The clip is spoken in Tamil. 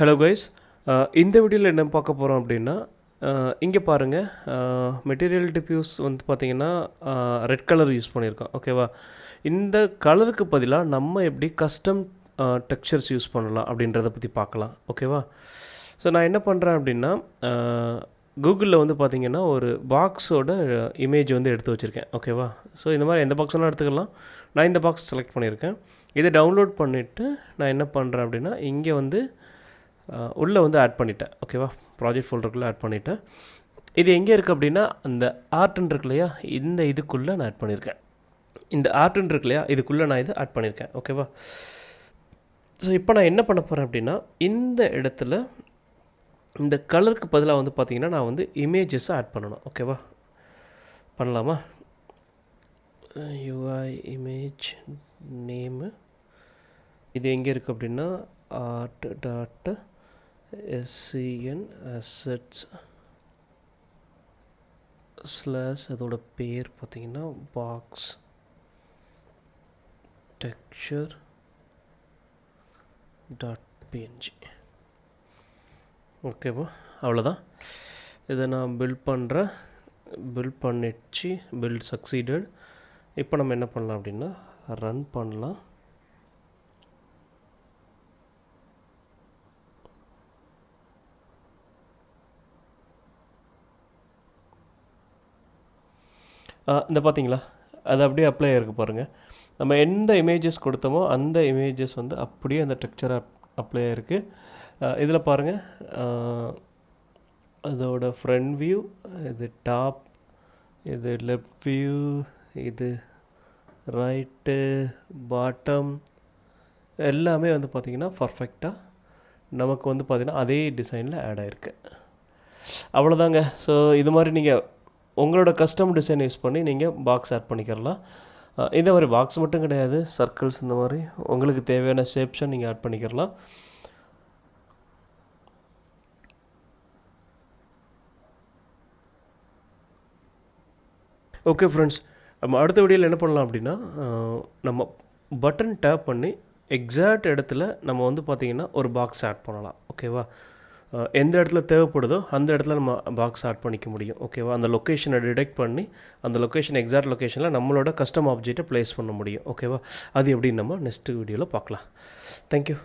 ஹலோ கைஸ், இந்த வீடியோவில் என்ன பார்க்க போகிறோம் அப்படின்னா, இங்கே பாருங்கள். மெட்டீரியல் டிஃப்யூஸ் வந்து பார்த்திங்கன்னா ரெட் கலர் யூஸ் பண்ணியிருக்கோம். ஓகேவா? இந்த கலருக்கு பதிலாக நம்ம எப்படி கஸ்டம் டெக்ஸ்சர்ஸ் யூஸ் பண்ணலாம் அப்படின்றத பற்றி பார்க்கலாம். ஓகேவா? ஸோ நான் என்ன பண்ணுறேன் அப்படின்னா, கூகுளில் வந்து பார்த்திங்கன்னா ஒரு பாக்ஸோட இமேஜ் வந்து எடுத்து வச்சுருக்கேன். ஓகேவா? ஸோ இந்த மாதிரி எந்த பாக்ஸ் வேணால் எடுத்துக்கலாம். நான் இந்த பாக்ஸ் செலக்ட் பண்ணியிருக்கேன். இதை டவுன்லோட் பண்ணிவிட்டு நான் என்ன பண்ணுறேன் அப்படின்னா, இங்கே வந்து உள்ளே வந்து ஆட் பண்ணிட்டேன். ஓகேவா? ப்ராஜெக்ட் ஃபோல்டருக்குள்ளே ஆட் பண்ணிட்டேன். இது எங்கே இருக்குது அப்படின்னா, அந்த ஆர்ட்ன்னு இருக்கு இல்லையா, இந்த இதுக்குள்ளே நான் ஆட் பண்ணியிருக்கேன். இந்த ஆர்ட்ன்னு இருக்கு இல்லையா, இதுக்குள்ளே நான் இது ஆட் பண்ணியிருக்கேன். ஓகேவா? ஸோ இப்போ நான் என்ன பண்ண போகிறேன் அப்படின்னா, இந்த இடத்துல இந்த கலருக்கு பதிலாக வந்து பார்த்திங்கன்னா நான் வந்து இமேஜஸை ஆட் பண்ணணும். ஓகேவா? பண்ணலாமா? யூஐ இமேஜ் நேமு இது எங்கே இருக்குது அப்படின்னா, art dot SCN assets slash அதோட பேர் பார்த்திங்கன்னா பாக்ஸ் டெக்ஸ்சர் டாட் பிஎன்ஜி. ஓகேவா? அவ்வளோதான். இதை நான் பில்ட் பண்ணுறேன். பில்ட் பண்ணிடுச்சு. Build succeeded. இப்போ நம்ம என்ன பண்ணலாம் அப்படின்னா, ரன் பண்ணலாம். இந்த பார்த்தீங்களா, அது அப்படியே அப்ளை ஆகிருக்கு பாருங்கள். நம்ம எந்த இமேஜஸ் கொடுத்தோமோ அந்த இமேஜஸ் வந்து அப்படியே அந்த டெக்ஸ்சர் அப்ளை ஆகிருக்கு. இதில் பாருங்கள், அதோட ஃப்ரண்ட் வியூ, இது டாப், இது லெஃப்ட் வியூ, இது ரைட்டு, பாட்டம், எல்லாமே வந்து பார்த்திங்கன்னா பர்ஃபெக்டாக நமக்கு வந்து பார்த்திங்கன்னா அதே டிசைனில் ஆட் ஆகிருக்கு. அவ்வளோதாங்க. ஸோ இது மாதிரி நீங்கள் உங்களோட கஸ்டம் டிசைன் யூஸ் பண்ணி நீங்கள் பாக்ஸ் ஆட் பண்ணிக்கிறலாம். இந்த மாதிரி பாக்ஸ் மட்டும் கிடையாது, சர்க்கிள்ஸ், இந்த மாதிரி உங்களுக்கு தேவையான ஷேப்ஸை நீங்கள் ஆட் பண்ணிக்கிறலாம். ஓகே ஃப்ரெண்ட்ஸ், நம்ம அடுத்த வீடியோவில் என்ன பண்ணலாம் அப்படின்னா, நம்ம பட்டன் டேப் பண்ணி எக்ஸாக்ட் இடத்துல நம்ம வந்து பார்த்திங்கன்னா ஒரு பாக்ஸ் ஆட் பண்ணலாம். ஓகேவா? எந்த இடத்துல தேவைப்படுதோ அந்த இடத்துல நம்ம பாக்ஸ் ஆட் பண்ணிக்க முடியும். ஓகேவா? அந்த லொக்கேஷனை டிடெக்ட் பண்ணி அந்த லொக்கேஷன் எக்ஸாக்ட் லொக்கேஷனில் நம்மளோட கஸ்டம் ஆப்ஜெக்ட்டை ப்ளேஸ் பண்ண முடியும். ஓகேவா? அது எப்படின்னு நம்ம நெக்ஸ்ட் வீடியோவில் பார்க்கலாம். தேங்க்யூ.